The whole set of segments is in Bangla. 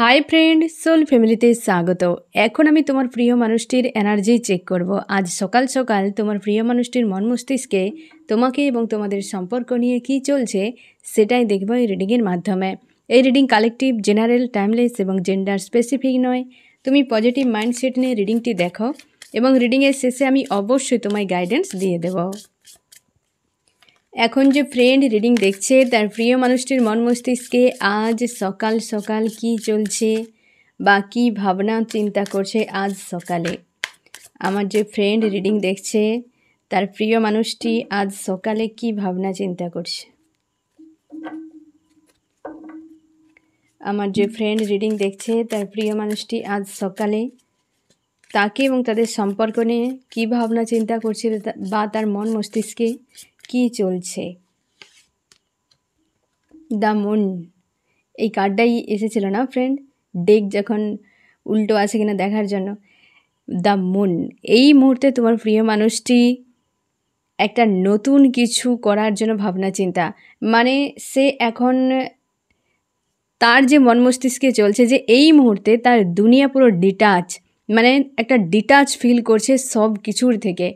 হাই ফ্রেন্ড, সোল ফ্যামিলিতে স্বাগত। এখন আমি তোমার প্রিয় মানুষটির এনার্জি চেক করব। আজ সকাল সকাল তোমার প্রিয় মানুষটির মন মস্তিষ্কে তোমাকে এবং তোমাদের সম্পর্ক নিয়ে কী চলছে সেটাই দেখব এই রিডিংয়ের মাধ্যমে। এই রিডিং কালেকটিভ, জেনারেল, টাইমলেস এবং জেন্ডার স্পেসিফিক নয়। তুমি পজিটিভ মাইন্ডসেট নিয়ে রিডিংটি দেখো এবং রিডিংয়ের শেষে আমি অবশ্যই তোমায় গাইডেন্স দিয়ে দেব। এখন যে ফ্রেন্ড রিডিং দেখছে তার প্রিয় মানুষটির মন মস্তিষ্কে আজ সকাল সকাল কি চলছে বা কী ভাবনা চিন্তা করছে আজ সকালে। আমার যে ফ্রেন্ড রিডিং দেখছে তার প্রিয় মানুষটি আজ সকালে কি ভাবনা চিন্তা করছে। আমার যে ফ্রেন্ড রিডিং দেখছে তার প্রিয় মানুষটি আজ সকালে তাকে এবং তাদের সম্পর্ক নিয়ে কী ভাবনা চিন্তা করছে বা তার মন মস্তিষ্কে কি চলছে। দ্য মুন, এই কার্ডটাই এসেছিল না ফ্রেন্ড, ডেক যখন উল্টো আছে কিনা দেখার জন্য। দ্য মুন, এই মুহূর্তে তোমার প্রিয় মানুষটি একটা নতুন কিছু করার জন্য ভাবনা চিন্তা, মানে সে এখন তার যে মন মস্তিষ্কে চলছে যে এই মুহূর্তে তার দুনিয়া পুরো ডিটাচ, মানে একটা ডিটাচ ফিল করছে সব কিছুর থেকে।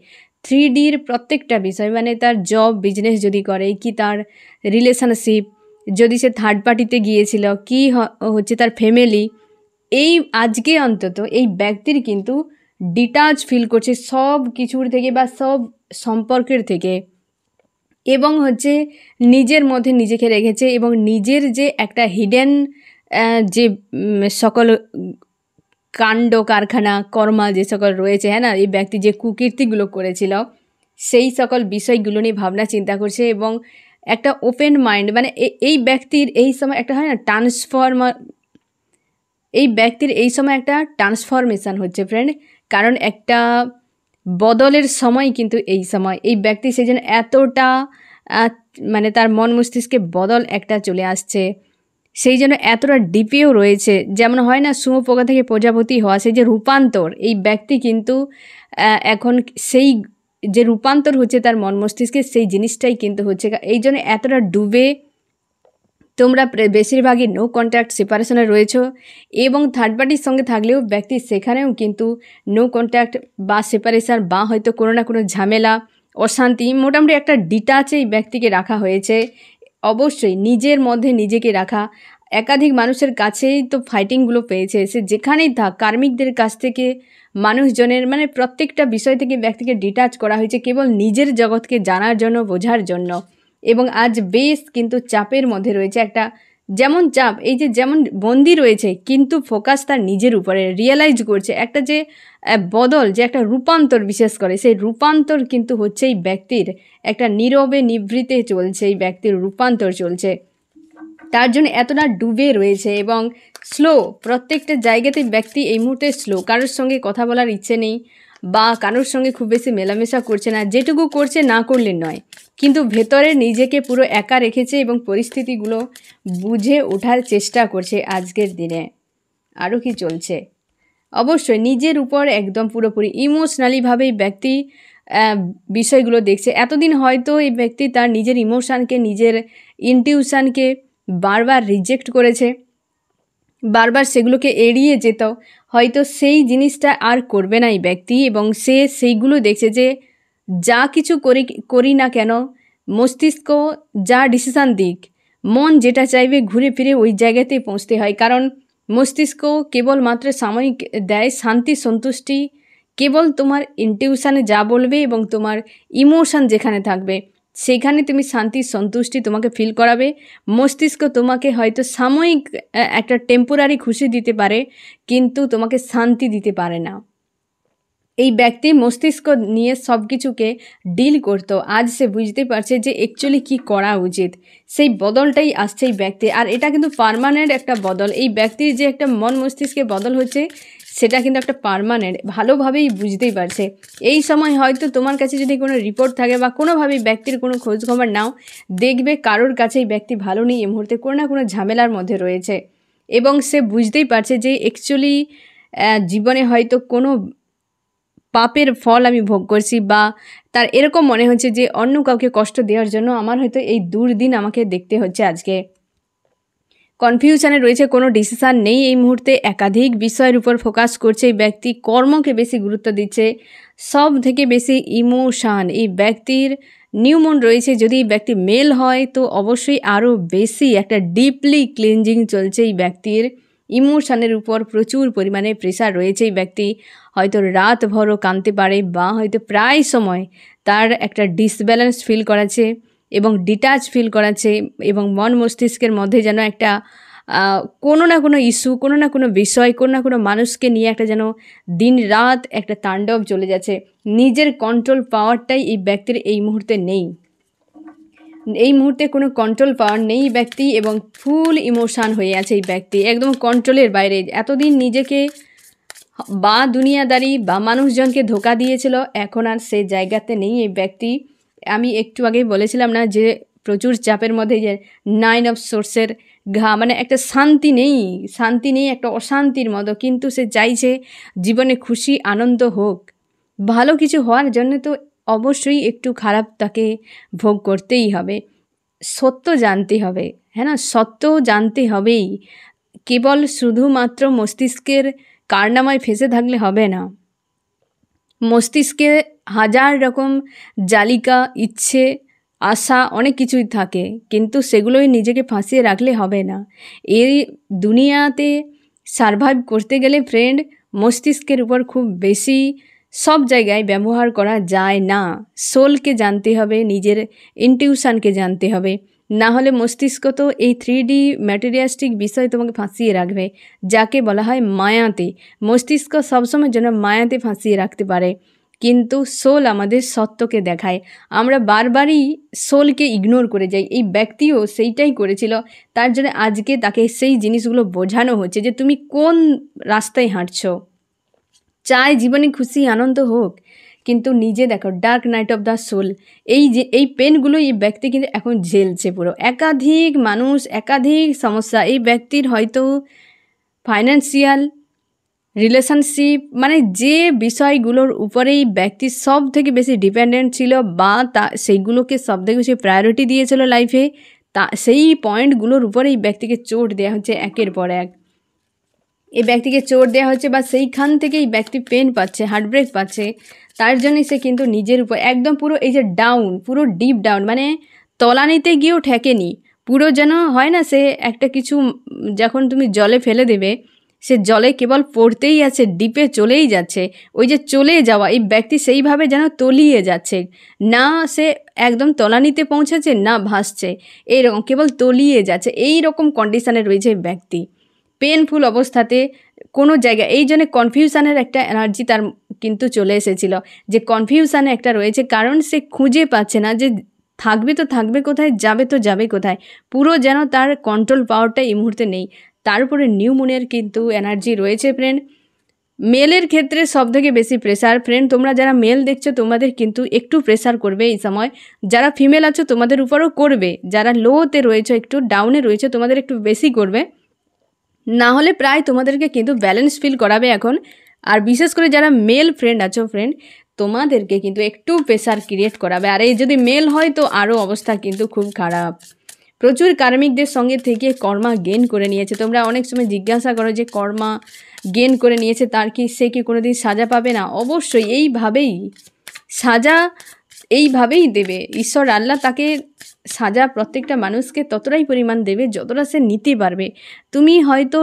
3Dর প্রত্যেকটা বিষয়, মানে তার জব বিজনেস যদি করে, কি তার রিলেশনশিপ, যদি সে থার্ড পার্টিতে গিয়েছিল, কি হচ্ছে তার ফ্যামিলি, এই আজকে অন্তত এই ব্যক্তির কিন্তু ডিটাচ ফিল করছে সব কিছুর থেকে বা সব সম্পর্কের থেকে, এবং হচ্ছে নিজের মধ্যে নিজেকে রেখেছে এবং নিজের যে একটা হিডেন যে সকল কাণ্ড কারখানা কর্মা যে সকল রয়েছে, হ্যাঁ না, এই ব্যক্তি যে কুকীর্তিগুলো করেছিল সেই সকল বিষয়গুলো নিয়ে ভাবনা চিন্তা করছে এবং একটা ওপেন মাইন্ড, মানে এই ব্যক্তির এই সময় একটা হয় না এই ব্যক্তির এই সময় একটা ট্রান্সফরমেশান হচ্ছে ফ্রেন্ড, কারণ একটা বদলের সময় কিন্তু এই সময় এই ব্যক্তি সেই জন্য এতটা মানে তার মন মস্তিষ্কে বদল একটা চলে আসছে, সেই জন্য এতটা ডিপেও রয়েছে। যেমন হয় না শুঁয়োপোকা থেকে প্রজাপতি হওয়া, সেই যে রূপান্তর, এই ব্যক্তি কিন্তু এখন সেই যে রূপান্তর হচ্ছে তার মন মস্তিষ্কে, সেই জিনিসটাই কিন্তু হচ্ছে। এই জন্য এতটা ডুবে তোমরা বেশিরভাগই নো কন্ট্যাক্ট সেপারেশনে রয়েছো, এবং থার্ড পার্টির সঙ্গে থাকলেও ব্যক্তি সেখানেও কিন্তু নো কন্ট্যাক্ট বা সেপারেশন বা হয়তো কোনো না কোনো ঝামেলা অশান্তি, মোটামুটি একটা ডিটাচে এই ব্যক্তিকে রাখা হয়েছে। অবশ্যই নিজের মধ্যে নিজেকে রাখা, একাধিক মানুষের কাছেই তো ফাইটিংগুলো পেয়েছে, সে যেখানেই থাক কার্মিকদের কাছ থেকে, মানুষজনের, মানে প্রত্যেকটা বিষয় থেকে ব্যক্তিকে ডিটাচ করা হয়েছে কেবল নিজের জগৎকে জানার জন্য, বোঝার জন্য। এবং আজ বেশ কিন্তু চাপের মধ্যে রয়েছে, একটা যেমন চাপ, এই যে যেমন বন্দি রয়েছে কিন্তু ফোকাস তার নিজের উপরে, রিয়েলাইজ করছে একটা যে বদল, যে একটা রূপান্তর, বিশেষ করে সেই রূপান্তর কিন্তু হচ্ছে এই ব্যক্তির একটা নীরবে নিভৃতে চলছে, এই ব্যক্তির রূপান্তর চলছে, তার জন্য এতটা ডুবে রয়েছে এবং স্লো। প্রত্যেকটা জায়গাতে ব্যক্তি এই মুহূর্তে স্লো, কারোর সঙ্গে কথা বলার ইচ্ছে নেই বা কারোর সঙ্গে খুব বেশি মেলামেশা করছে না, যেটুকু করছে না করলে নয়, কিন্তু ভেতরে নিজেকে পুরো একা রেখেছে এবং পরিস্থিতিগুলো বুঝে ওঠার চেষ্টা করছে আজকের দিনে। আরও কি চলছে, অবশ্যই নিজের উপর একদম পুরোপুরি ইমোশনালিভাবেই ব্যক্তি বিষয়গুলো দেখছে। এতদিন হয়তো এই ব্যক্তি তার নিজের ইমোশানকে, নিজের ইনটিউশানকে বারবার রিজেক্ট করেছে, বারবার সেগুলোকে এড়িয়ে যেত, হয়তো সেই জিনিসটা আর করবে না এই ব্যক্তি, এবং সে সেইগুলো দেখছে যে যা কিছু করি না কেন, মস্তিষ্ক যা ডিসিশান দিক, মন যেটা চাইবে ঘুরে ফিরে ওই জায়গাতেই পৌঁছতে হয়, কারণ মস্তিষ্ক কেবলমাত্র সাময়িক দেয় শান্তি সন্তুষ্টি, কেবল তোমার ইনটিউশানে যা বলবে এবং তোমার ইমোশান যেখানে থাকবে সেখানে তুমি শান্তি সন্তুষ্টি তোমাকে ফিল করাবে। মস্তিষ্ক তোমাকে হয়তো সাময়িক একটা টেম্পোরারি খুশি দিতে পারে কিন্তু তোমাকে শান্তি দিতে পারে না। এই ব্যক্তি মস্তিষ্ক নিয়ে সব কিছুকে ডিল করতো, আজ সে বুঝতে পারছে যে অ্যাকচুয়ালি কী করা উচিত, সেই বদলটাই আসছে এই ব্যক্তি। আর এটা কিন্তু পার্মানেন্ট একটা বদল, এই ব্যক্তির যে একটা মন মস্তিষ্কে বদল হচ্ছে সেটা কিন্তু একটা পার্মানেন্ট, ভালোভাবেই বুঝতেই পারছে। এই সময় হয়তো তোমার কাছে যদি কোনো রিপোর্ট থাকে বা কোনোভাবেই ব্যক্তির কোনো খোঁজখবর নাও, দেখবে কারোর কাছে এই ব্যক্তি ভালো নেই, এই মুহূর্তে কোনো না কোনো ঝামেলার মধ্যে রয়েছে, এবং সে বুঝতেই পারছে যে অ্যাকচুয়ালি জীবনে হয়তো কোনো পাপের ফল আমি ভোগ করছি, বা তার এরকম মনে হচ্ছে যে অন্য কাউকে কষ্ট দেওয়ার জন্য আমার হয়তো এই দুর্দিন আমাকে দেখতে হচ্ছে আজকে। কনফিউশনে রয়েছে, কোনো ডিসিশান নেই এই মুহূর্তে, একাধিক বিষয়ের উপর ফোকাস করছে এই ব্যক্তি, কর্মকে বেশি গুরুত্ব দিচ্ছে, সব থেকে বেশি ইমোশান এই ব্যক্তির নিউ মুন রয়েছে। যদি এই ব্যক্তি মেল হয় তো অবশ্যই আরও বেশি একটা ডিপলি ক্লিনজিং চলছে এই ব্যক্তির, ইমোশানের উপর প্রচুর পরিমাণে প্রেশার রয়েছে এই ব্যক্তি, হয়তো রাত ভরও কাঁদতে পারে বা হয়তো প্রায় সময় তার একটা ডিসব্যালেন্স ফিল করাচ্ছে এবং ডিটাচ ফিল করাচ্ছে এবং মন মস্তিষ্কের মধ্যে যেন একটা কোনো না কোনো ইস্যু, কোনো না কোনো বিষয়, কোনো না কোনো মানুষকে নিয়ে একটা যেন দিন রাত একটা তাণ্ডব চলে যাচ্ছে। নিজের কন্ট্রোল পাওয়ারটাই এই ব্যক্তির এই মুহূর্তে নেই, এই মুহূর্তে কোনো কন্ট্রোল পাওয়ার নেই ব্যক্তি এবং ফুল ইমোশান হয়ে আছে এই ব্যক্তি, একদম কন্ট্রোলের বাইরে। এতদিন নিজেকে বা দুনিয়াদারি বা মানুষজনকে ধোকা দিয়েছিল, এখন আর সেই জায়গাতে নেই এই ব্যক্তি। আমি একটু আগেই বলেছিলাম না যে প্রচুর চাপের মধ্যে যে 9 অফ সোর্সের মানে একটা শান্তি নেই, একটা অশান্তির মতো, কিন্তু সে চাইছে জীবনে খুশি আনন্দ হোক, ভালো কিছু হওয়ার জন্য তো অবশ্যই একটু খারাপ তাকে ভোগ করতেই হবে, সত্য জানতে হবে, হ্যাঁ না, সত্য জানতে হবেই। কেবল শুধুমাত্র মস্তিষ্কের কারনামায় ফেসে থাকলে হবে না, মস্তিষ্কে হাজার রকম জালিকা, ইচ্ছে, আশা অনেক কিছুই থাকে, কিন্তু সেগুলোই নিজেকে ফাঁসিয়ে রাখলে হবে না। এই দুনিয়াতে সারভাইভ করতে গেলে ফ্রেন্ড মস্তিষ্কের উপর খুব বেশি সব জায়গায় ব্যবহার করা যায় না। সোলকে জানতে হবে, নিজের ইনটিউশনকে জানতে হবে, না হলে মস্তিষ্ক তো এই 3D ম্যাটেরিয়ালিস্টিক বিষয় তোমাকে ফাঁসিয়ে রাখবে, যাকে বলা হয় মায়াতে। মস্তিষ্ক সবসময় যেন মায়াতে ফাঁসিয়ে রাখতে পারে, কিন্তু সোল আমাদের সত্যকে দেখায়। আমরা বারবারই সোলকে ইগনোর করে যাই, এই ব্যক্তিও সেইটাই করেছিল, তার জন্য আজকে তাকে সেই জিনিসগুলো বোঝানো হচ্ছে যে তুমি কোন রাস্তায় হাঁটছো। চায় জীবনে খুশি আনন্দ হোক, কিন্তু নিজে দেখো dark night of the soul, এই পেনগুলো এই ব্যক্তি কিন্তু এখন ঝেলছে পুরো। একাধিক মানুষ, একাধিক সমস্যা, এই ব্যক্তির হয়তো ফাইন্যান্সিয়াল, রিলেশনশিপ, মানে যে বিষয়গুলোর উপরেই ব্যক্তি সব থেকে বেশি ডিপেন্ডেন্ট ছিল বা সেইগুলোকে সব থেকে বেশি প্রায়োরিটি দিয়েছিল লাইফে, সেই পয়েন্টগুলোর উপরে এই ব্যক্তিকে চোট দেওয়া হচ্ছে একের পর এক। এই ব্যক্তিকে চোট দেওয়া হচ্ছে বা সেইখান থেকে এই ব্যক্তি পেন পাচ্ছে, হার্টব্রেক পাচ্ছে, তার জন্যই সে কিন্তু নিজের উপর একদম পুরো এই যে ডাউন, পুরো ডিপ ডাউন, মানে তলানিতে গিয়েও ঠেকেনি, পুরো যেন হয় না সে একটা কিছু যখন তুমি জলে ফেলে দেবে, সে জলে কেবল পড়তেই আছে, ডিপে চলেই যাচ্ছে, ওই যে চলে যাওয়া, এই ব্যক্তি সেইভাবে যেন তলিয়ে যাচ্ছে, না সে একদম তলানিতে পৌঁছেছে না ভাসছে, এইরকম কেবল তলিয়ে যাচ্ছে, এই রকম কন্ডিশানে রয়েছে ব্যক্তি, পেনফুল অবস্থাতে কোনো জায়গায়। এই জন্য কনফিউশনের একটা এনার্জি তার কিন্তু চলে এসেছিল, যে কনফিউশানে একটা রয়েছে, কারণ সে খুঁজে পাচ্ছে না যে থাকবে তো থাকবে কোথায়, যাবে তো যাবে কোথায়, পুরো যেন তার কন্ট্রোল পাওয়ারটা এই মুহূর্তে নেই। তার উপরে নিউ মুনের কিন্তু এনার্জি রয়েছে ফ্রেন্ড। মেলের ক্ষেত্রে সব থেকে বেশি প্রেশার ফ্রেন্ড, তোমরা যারা মেল দেখছো তোমাদের কিন্তু একটু প্রেশার করবে এই সময়, যারা ফিমেল আছো তোমাদের উপরও করবে, যারা লোতে রয়েছে, একটু ডাউনে রয়েছে, তোমাদের একটু বেশি করবে, না হলে প্রায় তোমাদেরকে কিন্তু ব্যালেন্স ফিল করাবে এখন। আর বিশেষ করে যারা মেল ফ্রেন্ড আছো ফ্রেন্ড, তোমাদেরকে কিন্তু একটু প্রেশার ক্রিয়েট করাবে, আর এই যদি মেল হয় তো আরও অবস্থা কিন্তু খুব খারাপ। প্রচুর কার্মিকদের সঙ্গে থেকে কর্মা গেন করে নিয়েছে। তোমরা অনেক সময় জিজ্ঞাসা করো যে কর্মা গেন করে নিয়েছে তার কি, সে কি কোনো দিন সাজা পাবে না? অবশ্যই এইভাবেই সাজা, এইভাবেই দেবে ঈশ্বর আল্লাহ, তাকে সাজা প্রত্যেকটা মানুষকে ততটাই পরিমাণ দেবে যতটা সে নিতে পারবে। তুমি হয়তো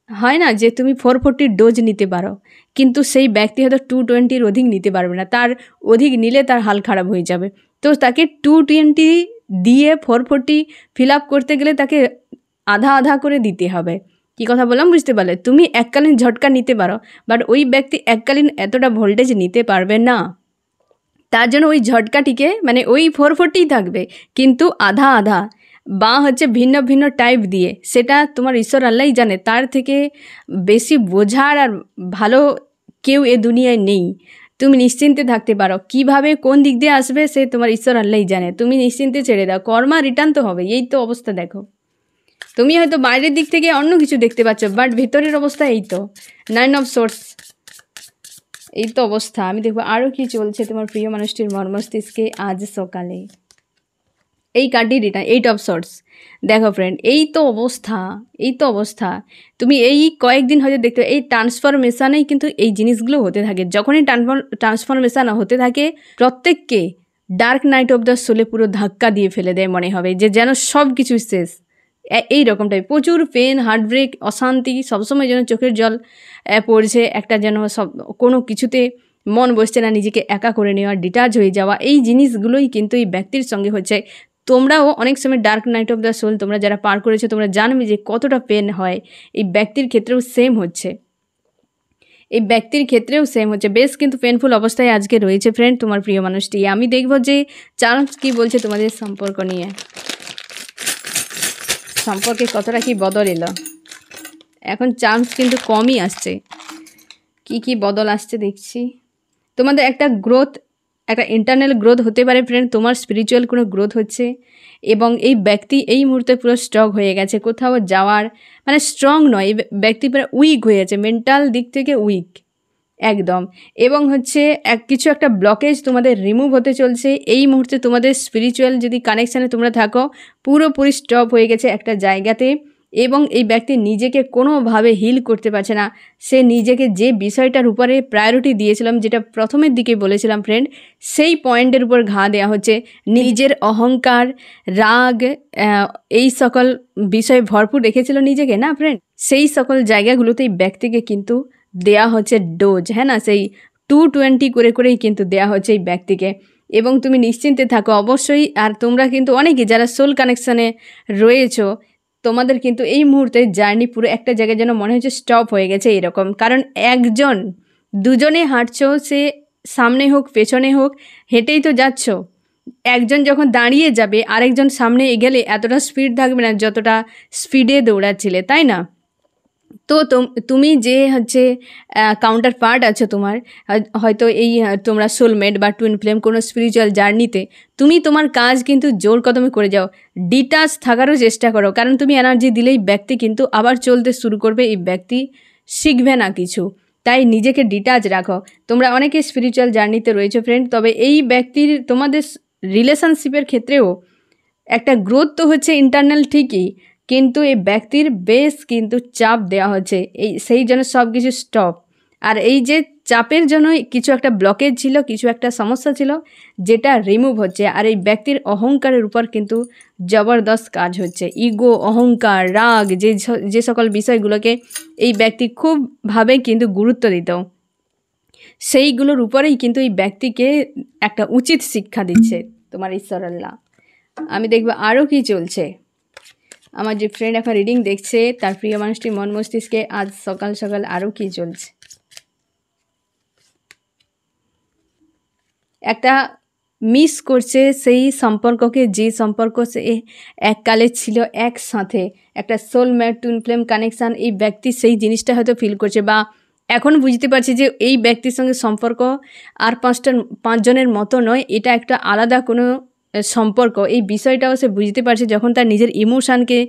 হয় না যে তুমি 440 ডোজ নিতে পারো, কিন্তু সেই ব্যক্তি হয়তো 220 অধিক নিতে পারবে না, তার অধিক নিলে তার হাল খারাপ হয়ে যাবে। তো তাকে 220 দিয়ে 440 ফিল আপ করতে গেলে তাকে আধা আধা করে দিতে হবে। কী কথা বললাম বুঝতে পারলে? তুমি এককালীন ঝটকা নিতে পারো, বাট ওই ব্যক্তি এককালীন এতটা ভোল্টেজ নিতে পারবে না, তার জন্য ওই ঝটকাটিকে মানে ওই 440 থাকবে, কিন্তু আধা আধা বা হচ্ছে ভিন্ন ভিন্ন টাইপ দিয়ে, সেটা তোমার ঈশ্বর আল্লাহই জানে, তার থেকে বেশি বোঝার আর ভালো কেউ এ দুনিয়ায় নেই। তুমি নিশ্চিন্তে থাকতে পারো, কিভাবে কোন দিক দিয়ে আসবে সে তোমার ঈশ্বর আল্লাহই জানে, তুমি নিশ্চিন্তে ছেড়ে দাও, কর্মা রিটার্ন তো হবে। এই তো অবস্থা দেখো, তুমি হয়তো বাইরের দিক থেকে অন্য কিছু দেখতে পাচ্ছ, বাট ভিতরের অবস্থা এই তো 9 অফ সোর্স, এই তো অবস্থা। আমি দেখবো আরও কি চলছে তোমার প্রিয় মানুষটির মর্মস্তিষ্কে আজ সকালে। এই কার্ডটি রিটার্ন 8 অফ সোর্ডস। দেখো ফ্রেন্ড, এই তো অবস্থা। তুমি এই কয়েকদিন হয়তো দেখতে এই ট্রান্সফরমেশানেই কিন্তু এই জিনিসগুলো হতে থাকে। যখনই ট্রান্সফরমেশান হতে থাকে প্রত্যেককে ডার্ক নাইট অফ দ্য সোলে পুরো ধাক্কা দিয়ে ফেলে দেয়, মনে হবে যে যেন সব কিছু শেষ। এই রকম টাইপ প্রচুর পেন, হার্টব্রেক, অশান্তি, সবসময় যেন চোখের জল পড়ছে, একটা যেন সব কোনো কিছুতে মন বসছে না, নিজেকে একা করে নেওয়া, ডিটাচ হয়ে যাওয়া, এই জিনিসগুলোই কিন্তু এই ব্যক্তির সঙ্গে হচ্ছে। তোমরাও অনেক সময় dark night of the soul তোমরা যারা পার করেছো তোমরা জানবে যে কতটা পেন হয়। এই ব্যক্তির ক্ষেত্রেও সেম হচ্ছে, বেশ কিন্তু পেনফুল অবস্থায় আজকে রয়েছে ফ্রেন্ড তোমার প্রিয় মানুষটি। আমি দেখব যে চার্লস কি বলছে তোমাদের সম্পর্ক নিয়ে, সম্পর্কে কতটা কি বদল এলো। এখন চান্স কিন্তু কমই আসছে, কি বদল আসছে দেখছি। তোমাদের একটা গ্রোথ, একটা ইন্টারনাল গ্রোথ হতে পারে ফ্রেন্ড, তোমার স্পিরিচুয়াল কোনো গ্রোথ হচ্ছে। এবং এই ব্যক্তি এই মুহূর্তে পুরো স্ট্রং হয়ে গেছে, কোথাও যাওয়ার মানে স্ট্রং নয়, এই ব্যক্তি পুরো উইক হয়ে গেছে, মেন্টাল দিক থেকে উইক একদম। এবং হচ্ছে কিছু একটা ব্লকেজ তোমাদের রিমুভ হতে চলছে এই মুহূর্তে। তোমাদের স্পিরিচুয়াল যদি কানেকশানে তোমরা থাকো পুরোপুরি স্টপ হয়ে গেছে একটা জায়গাতে। এবং এই ব্যক্তি নিজেকে কোনোভাবে হিল করতে পারছে না। সে নিজেকে যে বিষয়টার উপরে প্রায়োরিটি দিয়েছিলাম, যেটা প্রথমের দিকে বলেছিলাম ফ্রেন্ড, সেই পয়েন্টের উপর ঘা দেওয়া হচ্ছে। নিজের অহংকার, রাগ, এই সকল বিষয়ে ভরপুর রেখেছিল নিজেকে না ফ্রেন্ড, সেই সকল জায়গাগুলোতে এই ব্যক্তিকে কিন্তু দেয়া হচ্ছে ডোজ, হ্যাঁ না, সেই 220 করেই কিন্তু দেয়া হচ্ছে এই ব্যক্তিকে। এবং তুমি নিশ্চিন্তে থাকো অবশ্যই। আর তোমরা কিন্তু অনেকে যারা সোল কানেকশানে রয়েছো তোমাদের কিন্তু এই মুহূর্তে জার্নি পুরো একটা জায়গায় যেন মনে হচ্ছে স্টপ হয়ে গেছে এরকম। কারণ দুজনে হাঁটছো, সে সামনে হোক পেছনে হোক হেঁটেই তো যাচ্ছ। একজন যখন দাঁড়িয়ে যাবে আরেকজন সামনে এগেলে এতটা স্পিড থাকবে না যতটা স্পিডে দৌড়াচ্ছিলে, তাই না? তো তুমি যে হচ্ছে কাউন্টার পার্ট আছো তোমার, হয়তো এই তোমরা সোলমেট বা টুইন ফ্লেম কোনো স্পিরিচুয়াল জার্নিতে, তুমি তোমার কাজ কিন্তু জোর কদমে করে যাও, ডিটাচ থাকারও চেষ্টা করো। কারণ তুমি এনার্জি দিলেই ব্যক্তি কিন্তু আবার চলতে শুরু করবে, এই ব্যক্তি শিখবে না কিছু। তাই নিজেকে ডিটাচ রাখো। তোমরা অনেকে স্পিরিচুয়াল জার্নিতে রয়েছে ফ্রেন্ড, তবে এই ব্যক্তির তোমাদের রিলেশনশিপের ক্ষেত্রেও একটা গ্রোথ তো হচ্ছে ইন্টারনাল ঠিকই, কিন্তু এই ব্যক্তির বেশ কিন্তু চাপ দেওয়া হচ্ছে, সেই জন্য সব কিছু স্টপ। আর এই যে চাপের জন্য কিছু একটা ব্লকেজ ছিল, কিছু একটা সমস্যা ছিল যেটা রিমুভ হচ্ছে। আর এই ব্যক্তির অহংকারের উপর কিন্তু জবরদস্ত কাজ হচ্ছে। ইগো, অহংকার, রাগ, যে সকল বিষয়গুলোকে এই ব্যক্তি খুবভাবে কিন্তু গুরুত্ব দিত, সেইগুলোর উপরেই কিন্তু এই ব্যক্তিকে একটা উচিত শিক্ষা দিচ্ছে তোমার ঈশ্বর আল্লাহ। আমি দেখব আরও কি চলছে। আমার যে ফ্রেন্ড এখন রিডিং দেখছে তার প্রিয় মানুষটির মন মস্তিষ্কে আজ সকাল সকাল আরও কি চলছে। একটা মিস করছে সেই সম্পর্ককে, যে সম্পর্ক সে এককালে ছিল একসাথে, একটা সোলমেট টুইন ফ্লেম কানেকশান। এই ব্যক্তি সেই জিনিসটা হয়তো ফিল করছে, বা এখন বুঝতে পারছি যে এই ব্যক্তির সঙ্গে সম্পর্ক আর পাঁচজনের মতো নয়, এটা একটা আলাদা কোনো সম্পর্ক। এই বিষয়টাও সে বুঝতে পারছে যখন তার নিজের ইমোশানকে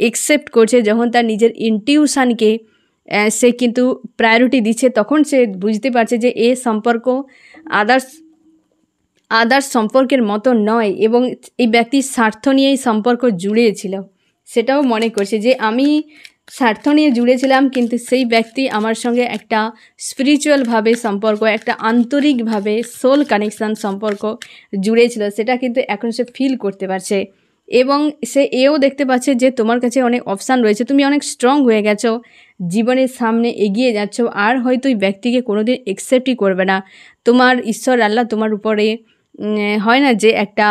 একসেপ্ট করছে, যখন তার নিজের ইনটিউশানকে সে কিন্তু প্রায়োরিটি দিচ্ছে, তখন সে বুঝতে পারছে যে এ সম্পর্ক আদার্স সম্পর্কের মতো নয়। এবং এই ব্যক্তির স্বার্থ নিয়েই সম্পর্ক জুড়েছিল, সেটাও মনে করছে যে আমি স্বার্থ নিয়ে জুড়েছিলাম, কিন্তু সেই ব্যক্তি আমার সঙ্গে একটা স্পিরিচুয়ালভাবে সম্পর্ক, একটা আন্তরিকভাবে সোল কানেকশান সম্পর্ক জুড়েছিল, সেটা কিন্তু এখন সে ফিল করতে পারছে। এবং সে এও দেখতে পাচ্ছে যে তোমার কাছে অনেক অপশান রয়েছে, তুমি অনেক স্ট্রং হয়ে গেছো, জীবনের সামনে এগিয়ে যাচ্ছ। আর হয়তো এই ব্যক্তিকে কোনোদিন একসেপ্টই করবে না। তোমার ঈশ্বর আল্লাহ তোমার উপরে হয় না যে একটা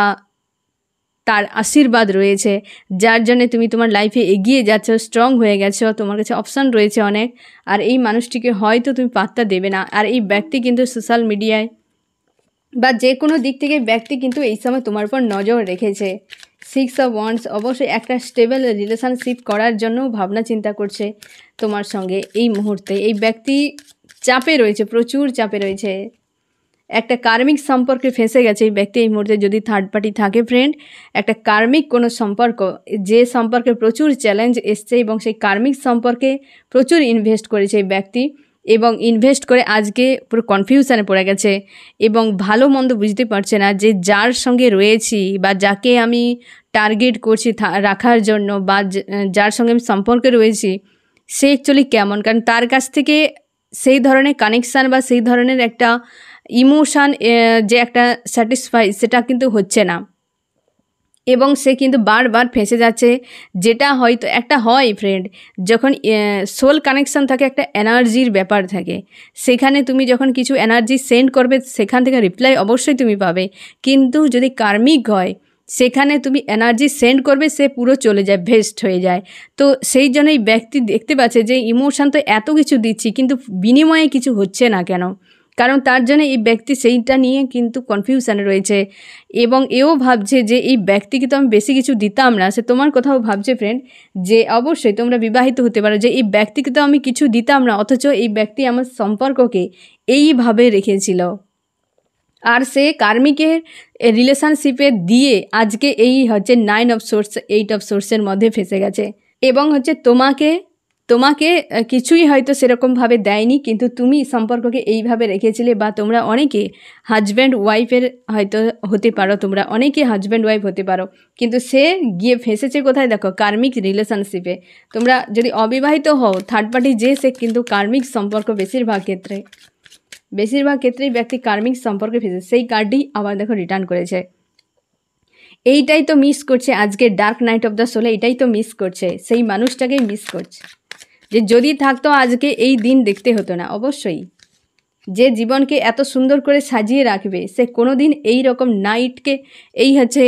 তার আশীর্বাদ রয়েছে, যার জন্যে তুমি তোমার লাইফে এগিয়ে যাচ্ছ, স্ট্রং হয়ে গেছো, তোমার কাছে অপশান রয়েছে অনেক। আর এই মানুষটিকে হয়তো তুমি পাত্তা দেবে না। আর এই ব্যক্তি কিন্তু সোশ্যাল মিডিয়ায় বা যে কোনো দিক থেকে ব্যক্তি কিন্তু এই সময় তোমার উপর নজর রেখেছে। 6 অফ ওয়ান্ডস, অবশ্যই একটা স্টেবল রিলেশনশিপ করার জন্য ভাবনা চিন্তা করছে তোমার সঙ্গে এই মুহূর্তে। এই ব্যক্তি চাপে রয়েছে, প্রচুর চাপে রয়েছে, একটা কার্মিক সম্পর্কে ফেঁসে গেছে এই ব্যক্তি এই মুহূর্তে। যদি থার্ড পার্টি থাকে ফ্রেন্ড, একটা কার্মিক কোনো সম্পর্ক, যে সম্পর্কে প্রচুর চ্যালেঞ্জ এসছে এবং সেই কার্মিক সম্পর্কে প্রচুর ইনভেস্ট করেছে এই ব্যক্তি, এবং ইনভেস্ট করে আজকে পুরো কনফিউশনে পড়ে গেছে এবং ভালো মন্দ বুঝতে পারছে না যে যার সঙ্গে রয়েছি বা যাকে আমি টার্গেট করছি রাখার জন্য বা যার সঙ্গে আমি সম্পর্কে রয়েছি সে অ্যাকচুয়ালি কেমন। কারণ তার কাছ থেকে সেই ধরনের কানেকশান বা সেই ধরনের একটা ইমোশান যে একটা স্যাটিসফাই সেটা কিন্তু হচ্ছে না এবং সে কিন্তু বারবার ফেঁসে যাচ্ছে। যেটা হয়তো একটা হয় ফ্রেন্ড, যখন সোল কানেকশান থাকে একটা এনার্জির ব্যাপার থাকে, সেখানে তুমি যখন কিছু এনার্জি সেন্ড করবে সেখান থেকে রিপ্লাই অবশ্যই তুমি পাবে। কিন্তু যদি কার্মিক হয় সেখানে তুমি এনার্জি সেন্ড করবে সে পুরো চলে যায়, ভেস্ট হয়ে যায়। তো সেই জন্য এই ব্যক্তি দেখতে পাচ্ছে যে ইমোশান তো এত কিছু দিচ্ছি কিন্তু বিনিময়ে কিছু হচ্ছে না কেন, কারণ তার জন্য এই ব্যক্তি সেইটা নিয়ে কিন্তু কনফিউশানে রয়েছে এবং এও ভাবছে যে এই ব্যক্তিকে তো আমি বেশি কিছু দিতাম না। সে তোমার কথাও ভাবছে ফ্রেন্ড যে অবশ্যই তোমরা বিবাহিত হতে পারো, যে এই ব্যক্তিকে তো আমি কিছু দিতাম না, অথচ এই ব্যক্তি আমার সম্পর্ককে এইভাবে রেখেছিল। আর সে কার্মিকের রিলেশনশিপে দিয়ে আজকে এই হচ্ছে 9 অফ সোর্স 8 অফ সোর্সের মধ্যে ফেসে গেছে এবং হচ্ছে তোমাকে কিছুই হয়তো সেরকমভাবে দেয়নি, কিন্তু তুমি সম্পর্ককে এইভাবে রেখেছিলে। বা তোমরা অনেকে হাজব্যান্ড ওয়াইফের হয়তো হতে পারো, তোমরা অনেকে হাজব্যান্ড ওয়াইফ হতে পারো, কিন্তু সে গিয়ে ফেসেছে কোথায় দেখো, কার্মিক রিলেশনশিপে। তোমরা যদি অবিবাহিত হও, থার্ড পার্টি যে সে কিন্তু কার্মিক সম্পর্ক বেশিরভাগ ক্ষেত্রেই ব্যক্তি কার্মিক সম্পর্কে ফেসে, সেই কার্ডই আবার দেখো রিটার্ন করেছে। এইটাই তো মিস করছে আজকে ডার্ক নাইট অফ দ্য সোলে, এটাই তো মিস করছে, সেই মানুষটাকেই মিস করছে। যে যদি থাকতো আজকে এই দিন দেখতে হতো না। অবশ্যই যে জীবনকে এত সুন্দর করে সাজিয়ে রাখবে সে কোনো দিন এই রকম নাইটকে, এই হচ্ছে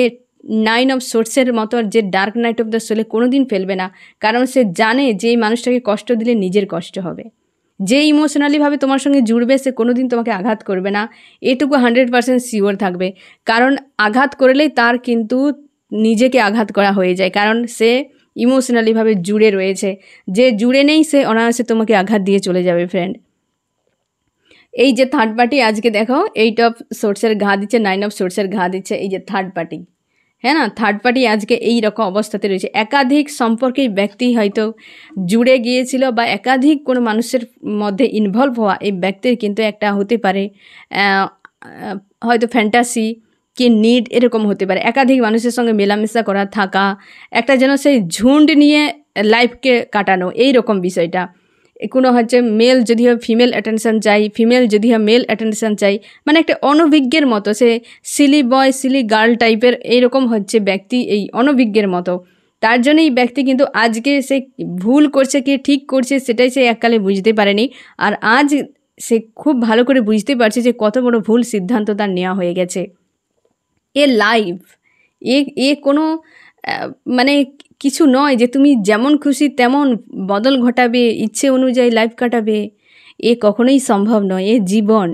9 অফ সোর্সের মতো যে ডার্ক নাইট অফ দ্য সোলে কোনো দিন ফেলবে না। কারণ সে জানে যে এই মানুষটাকে কষ্ট দিলে নিজের কষ্ট হবে। যে ইমোশনালিভাবে তোমার সঙ্গে জুড়বে সে কোনো দিন তোমাকে আঘাত করবে না, এটুকু 100% শিওর থাকবে। কারণ আঘাত করলেই তার কিন্তু নিজেকে আঘাত করা হয়ে যায়, কারণ সে ইমোশনালিভাবে জুড়ে রয়েছে। যে জুড়ে নেই সে অনায়াসে তোমাকে আঘাত দিয়ে চলে যাবে ফ্রেন্ড। এই যে থার্ড পার্টি আজকে দেখো 8 অফ সোর্সের ঘা দিচ্ছে, 9 অফ সোর্সের ঘা দিচ্ছে, এই যে থার্ড পার্টি, হ্যাঁ না, থার্ড পার্টি আজকে এই রকম অবস্থাতে রয়েছে। একাধিক সম্পর্কেই ব্যক্তি হয়তো জুড়ে গিয়েছিল বা একাধিক কোনো মানুষের মধ্যে ইনভলভ হওয়া এই ব্যক্তির কিন্তু একটা হতে পারে হয়তো ফ্যান্টাসি কি নিড এরকম হতে পারে। একাধিক মানুষের সঙ্গে মেলামেশা করা, থাকা, একটা যেন সেই ঝুন্ড নিয়ে লাইফকে কাটানো, এই রকম বিষয়টা। কোনো হচ্ছে মেল যদি হয় ফিমেল অ্যাটেনশন চাই, ফিমেল যদি হয় মেল অ্যাটেনশন চাই, মানে একটা অনভিজ্ঞের মতো, সে সিলি বয় সিলি গার্ল টাইপের এইরকম হচ্ছে ব্যক্তি, এই অনভিজ্ঞের মতো। তার জন্য এই ব্যক্তি কিন্তু আজকে সে ভুল করছে কি ঠিক করছে সেটাই সে এককালে বুঝতে পারেনি, আর আজ সে খুব ভালো করে বুঝতে পারছে যে কত বড় ভুল সিদ্ধান্ত তার নেওয়া হয়ে গেছে। লাইফ কোনো মানে কিছু নয় যে তুমি যেমন খুশি তেমন বদল ঘটাবে, ইচ্ছে অনুযায়ী লাইফ কাটাবে, কখনোই সম্ভব নয়। জীবন,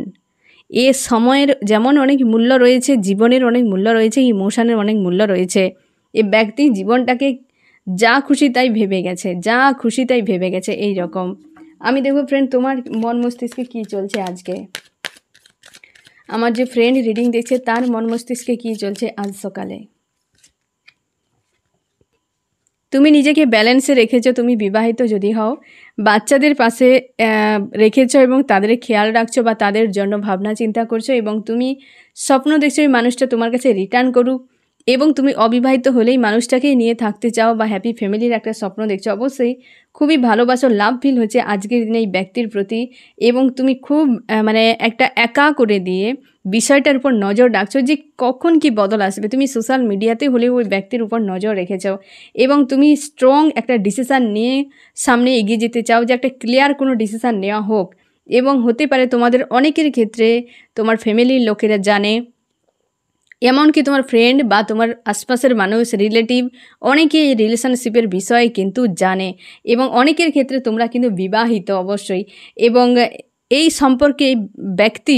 সময়ের যেমন অনেক মূল্য রয়েছে, জীবনের অনেক মূল্য রয়েছে, ইমোশনের অনেক মূল্য রয়েছে। ব্যক্তি জীবনটাকে যা খুশি তাই ভেবে গেছে এই রকম। আমি দেখবো ফ্রেন্ড তোমার মন মস্তিষ্কে কী চলছে আজকে। আমার যে ফ্রেন্ড রিডিং দেখছে তার মন মস্তিষ্কে কী চলছে আজ সকালে। তুমি নিজেকে ব্যালেন্সে রেখেছো, তুমি বিবাহিত যদি হও, বাচ্চাদের পাশে রেখেছো এবং তাদের খেয়াল রাখছো বা তাদের জন্য ভাবনা চিন্তা করছো এবং তুমি স্বপ্ন দেখছো এই মানুষটা তোমার কাছে রিটার্ন করুক, এবং তুমি অবিবাহিত হলেই মানুষটাকেই নিয়ে থাকতে চাও বা হ্যাপি ফ্যামিলির একটা স্বপ্ন দেখছো। অবশ্যই খুবই ভালোবাসো, লাভ ফিল হচ্ছে আজকের দিনে এই ব্যক্তির প্রতি, এবং তুমি খুব মানে একটা একা করে দিয়ে বিষয়টার উপর নজর রাখছো যে কখন কি বদল আসবে। তুমি সোশ্যাল মিডিয়াতে হলেও ওই ব্যক্তির উপর নজর রেখেছো এবং তুমি স্ট্রং একটা ডিসিশান নিয়ে সামনে এগিয়ে যেতে চাও, যে একটা ক্লিয়ার কোনো ডিসিশান নেওয়া হোক। এবং হতে পারে তোমাদের অনেকের ক্ষেত্রে তোমার ফ্যামিলির লোকেরা জানে, এমনকি তোমার ফ্রেন্ড বা তোমার আশপাশের মানুষ, রিলেটিভ, অনেকে এই রিলেশনশিপের বিষয়ে কিন্তু জানে, এবং অনেকের ক্ষেত্রে তোমরা কিন্তু বিবাহিত অবশ্যই। এবং এই সম্পর্কে ব্যক্তি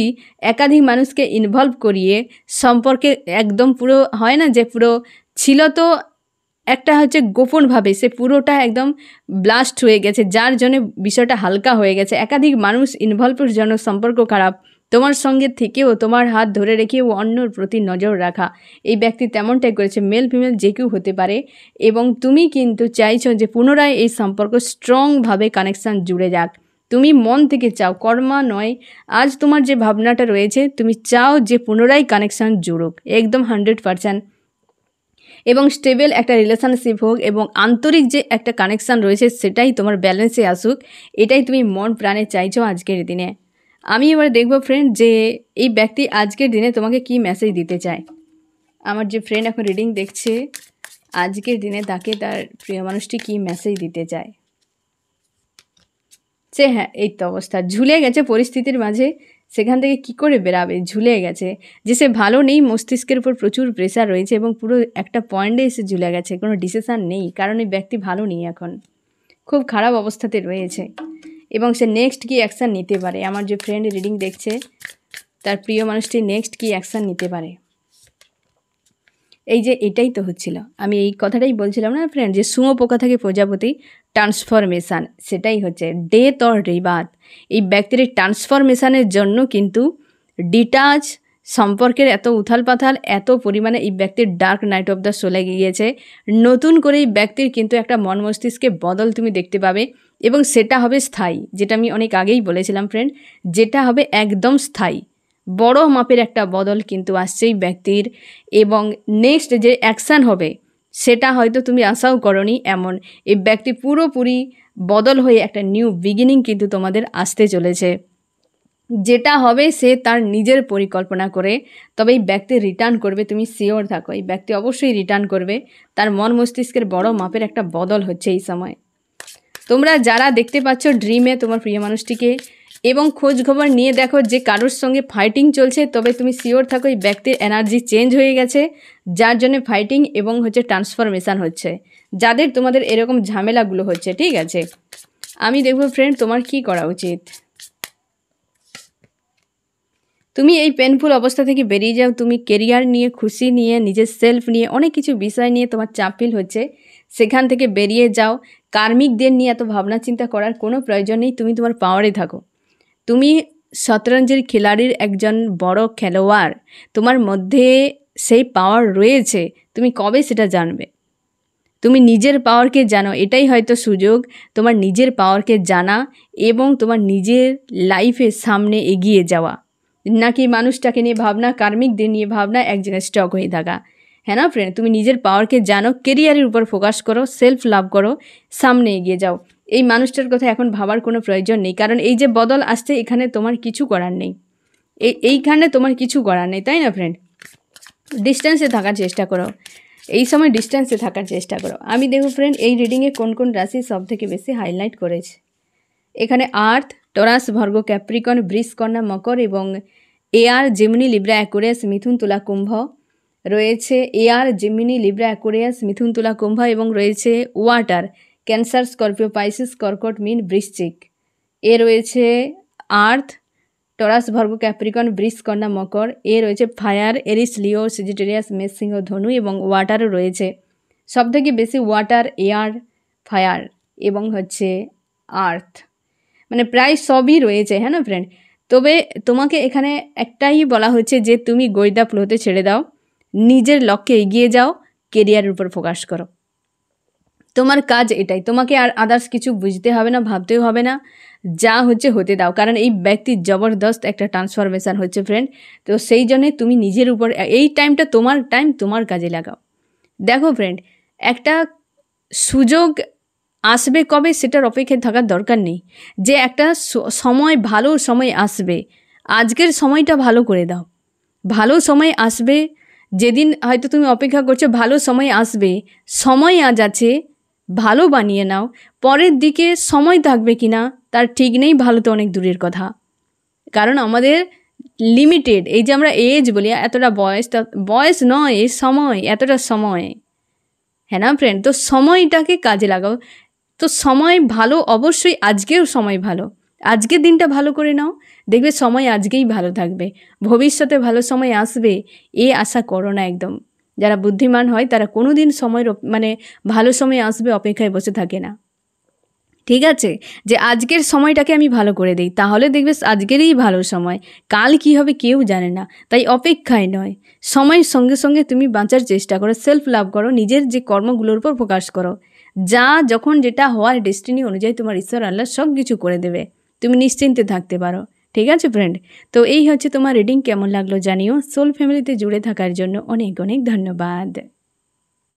একাধিক মানুষকে ইনভলভ করিয়ে সম্পর্কে একদম পুরো হয় না যে পুরো ছিল তো একটা হচ্ছে গোপনভাবে সে পুরোটা একদম ব্লাস্ট হয়ে গেছে, যার জন্য বিষয়টা হালকা হয়ে গেছে। একাধিক মানুষ ইনভলভের জন্য সম্পর্ক খারাপ, তোমার সঙ্গে থেকেও তোমার হাত ধরে রেখেও অন্যর প্রতি নজর রাখা, এই ব্যক্তি তেমনটাই করেছে। মেল ফিমেল যে কেউ হতে পারে, এবং তুমি কিন্তু চাইছো যে পুনরায় এই সম্পর্ক স্ট্রংভাবে কানেকশান জুড়ে যাক। তুমি মন থেকে চাও, কর্মা নয়। আজ তোমার যে ভাবনাটা রয়েছে, তুমি চাও যে পুনরায় কানেকশান জুড়ুক, একদম 100%, এবং স্টেবল একটা রিলেশনশিপ হোক, এবং আন্তরিক যে একটা কানেকশান রয়েছে সেটাই তোমার ব্যালেন্সে আসুক, এটাই তুমি মন প্রাণে চাইছো আজকের দিনে। আমি এবার দেখবো ফ্রেন্ড যে এই ব্যক্তি আজকের দিনে তোমাকে কি মেসেজ দিতে চায়। আমার যে ফ্রেন্ড এখন রিডিং দেখছে, আজকের দিনে তাকে তার প্রিয় মানুষটি কি মেসেজ দিতে চায়। সে হ্যাঁ, এই তো অবস্থা, ঝুলে গেছে পরিস্থিতির মাঝে, সেখান থেকে কি করে বেরাবে, ঝুলে গেছে। যে সে ভালো নেই, মস্তিষ্কের উপর প্রচুর প্রেশার রয়েছে এবং পুরো একটা পয়েন্টে এসে ঝুলে গেছে, কোনো ডিসিশান নেই, কারণ এই ব্যক্তি ভালো নেই, এখন খুব খারাপ অবস্থাতে রয়েছে এবং সে নেক্সট কী অ্যাকশান নিতে পারে। আমার যে ফ্রেন্ড রিডিং দেখছে, তার প্রিয় মানুষটি নেক্সট কী অ্যাকশান নিতে পারে। এই যে এটাই তো হচ্ছিল, আমি এই কথাটাই বলছিলাম না ফ্রেন্ড, যে শুঁয়োপোকা থেকে প্রজাপতি ট্রান্সফরমেশান, সেটাই হচ্ছে ডেথ অর রিবার্থ। এই ব্যক্তির ট্রান্সফরমেশানের জন্য কিন্তু ডিটাচ সম্পর্কের এত উথাল পাথাল, এত পরিমাণে এই ব্যক্তির ডার্ক নাইট অফ দ্য সোলে গিয়েছে। নতুন করে এই ব্যক্তির কিন্তু একটা মন মস্তিষ্কে বদল তুমি দেখতে পাবে এবং সেটা হবে স্থায়ী, যেটা আমি অনেক আগেই বলেছিলাম ফ্রেন্ড, যেটা হবে একদম স্থায়ী। বড় মাপের একটা বদল কিন্তু আসছে এই ব্যক্তির, এবং নেক্সট যে অ্যাকশান হবে সেটা হয়তো তুমি আশাও করনি এমন। এই ব্যক্তি পুরোপুরি বদল হয়ে একটা নিউ বিগিনিং কিন্তু তোমাদের আসতে চলেছে, যেটা হবে সে তার নিজের পরিকল্পনা করে, তবে এই ব্যক্তি রিটার্ন করবে, তুমি শিওর থাকো, এই ব্যক্তি অবশ্যই রিটার্ন করবে। তার মন মস্তিষ্কের বড় মাপের একটা বদল হচ্ছে এই সময়। তোমরা যারা দেখতে পাচ্ছ ড্রিমে তোমার প্রিয় মানুষটিকে এবং খোঁজ খবর নিয়ে দেখো যে কারোর সঙ্গে ফাইটিং চলছে, তবে তুমি শিওর থাকো এই ব্যক্তির এনার্জি চেঞ্জ হয়ে গেছে, যার জন্য ফাইটিং এবং হচ্ছে ট্রান্সফরমেশান হচ্ছে। যাদের তোমাদের এরকম ঝামেলাগুলো হচ্ছে, ঠিক আছে, আমি দেখবো ফ্রেন্ড তোমার কি করা উচিত। তুমি এই পেনফুল অবস্থা থেকে বেরিয়ে যাও, তুমি কেরিয়ার নিয়ে, খুশি নিয়ে, নিজের সেলফ নিয়ে, অনেক কিছু বিষয় নিয়ে তোমার চাপ ফিল হচ্ছে, সেখান থেকে বেরিয়ে যাও। কার্মিকদের নিয়ে এত ভাবনা চিন্তা করার কোনো প্রয়োজন নেই, তুমি তোমার পাওয়ারে থাকো। তুমি শতরঞ্জের খেলাড়ির একজন বড় খেলোয়াড়, তোমার মধ্যে সেই পাওয়ার রয়েছে, তুমি কবে সেটা জানবে? তুমি নিজের পাওয়ারকে জানো, এটাই হয়তো সুযোগ, তোমার নিজের পাওয়ারকে জানা এবং তোমার নিজের লাইফে সামনে এগিয়ে যাওয়া, নাকি মানুষটাকে নিয়ে ভাবনা, কার্মিকদের নিয়ে ভাবনা, এক জায়গায় স্টক হয়ে থাকা। হ্যাঁ না ফ্রেন্ড, তুমি নিজের পাওয়ারকে জানো, কেরিয়ারের উপর ফোকাস করো, সেলফ লাভ করো, সামনে এগিয়ে যাও। এই মানুষটার কথা এখন ভাবার কোনো প্রয়োজন নেই, কারণ এই যে বদল আসছে এখানে তোমার কিছু করার নেই, এইখানে তোমার কিছু করার নেই, তাই না ফ্রেন্ড? ডিস্টেন্সে থাকার চেষ্টা করো, এই সময় ডিস্টেন্সে থাকার চেষ্টা করো। আমি দেখো ফ্রেন্ড এই রিডিংয়ে কোন কোন রাশি সব থেকে বেশি হাইলাইট করেছে। এখানে আর্থ, টরাস, ভার্গো, ক্যাপ্রিকন, বৃষ, কন্যা, মকর এবং এয়ার, জেমিনি, লিব্রা, অ্যাকুয়ারিয়াস, মিথুন, তুলা, কুম্ভ রয়েছে। এয়ার, জেমিনি, লিব্রা, অ্যাকুয়ারিয়াস, মিথুন, তুলা, কুম্ভ এবং রয়েছে ওয়াটার, ক্যান্সার, স্করপিও, পাইসিস, কর্কট, মীন, বৃশ্চিক। এ রয়েছে আর্থ, টরাস, ভার্গো, ক্যাপ্রিকন, বৃষ, কন্যা, মকর। এ রয়েছে ফায়ার, এরিস, লিও, সেজিটেরিয়াস, মেষ, সিংহ, ধনু এবং ওয়াটারও রয়েছে। সবথেকে বেশি ওয়াটার, এয়ার, ফায়ার এবং হচ্ছে আর্থ, মানে প্রায় সবই রয়েছে, হ্যাঁ না ফ্রেন্ড? তবে তোমাকে এখানে একটাই বলা হচ্ছে যে তুমি গইদা ফ্লোতে ছেড়ে দাও, নিজের লক্ষ্যে এগিয়ে যাও, কেরিয়ারের উপর ফোকাস করো। তোমার কাজ এটাই, তোমাকে আর আদার্স কিছু বুঝতে হবে না, ভাবতেও হবে না, যা হচ্ছে হতে দাও, কারণ এই ব্যক্তির জবরদস্ত একটা ট্রান্সফরমেশান হচ্ছে ফ্রেন্ড। তো সেই জন্যে তুমি নিজের উপর এই টাইমটা, তোমার টাইম, তোমার কাজে লাগাও। দেখো ফ্রেন্ড, একটা সুযোগ আসবে কবে সেটার অপেক্ষায় থাকার দরকার নেই, যে একটা সময়, ভালো সময় আসবে, আজকের সময়টা ভালো করে দাও। ভালো সময় আসবে, যেদিন হয়তো তুমি অপেক্ষা করছো, ভালো সময় আসবে, সময় আজ আছে, ভালো বানিয়ে নাও। পরের দিকে সময় থাকবে কি না তার ঠিক নেই, ভালো তো অনেক দূরের কথা, কারণ আমাদের লিমিটেড, এই যে আমরা এজ বলি, এতটা বয়স নয়, এই সময়, এতটা সময়, হ্যাঁ না ফ্রেন্ড? তো সময়টাকে কাজে লাগাও। তো সময় ভালো, অবশ্যই আজকেও সময় ভালো, আজকের দিনটা ভালো করে নাও, দেখবে সময় আজকেই ভালো থাকবে, ভবিষ্যতে ভালো সময় আসবে এ আশা করো না একদম। যারা বুদ্ধিমান হয় তারা কোনো দিন সময়ের মানে ভালো সময় আসবে অপেক্ষায় বসে থাকে না, ঠিক আছে? যে আজকের সময়টাকে আমি ভালো করে দিই, তাহলে দেখবে আজকেরই ভালো সময়, কাল কি হবে কেউ জানে না, তাই অপেক্ষায় নয়, সময়ের সঙ্গে সঙ্গে তুমি বাঁচার চেষ্টা করো, সেলফ লাভ করো, নিজের যে কর্মগুলোর উপর ফোকাস করো, যা যখন যেটা হওয়ার ডেস্টিনি অনুযায়ী তোমার ঈশ্বর আল্লাহ সব কিছু করে দেবে, তুমি নিশ্চিন্তে থাকতে পারো। ঠিক আছে ফ্রেন্ড? তো এই হচ্ছে তোমার রিডিং। কেমন লাগলো জানিও। সোল ফ্যামিলিতে জুড়ে থাকার জন্য অনেক অনেক ধন্যবাদ।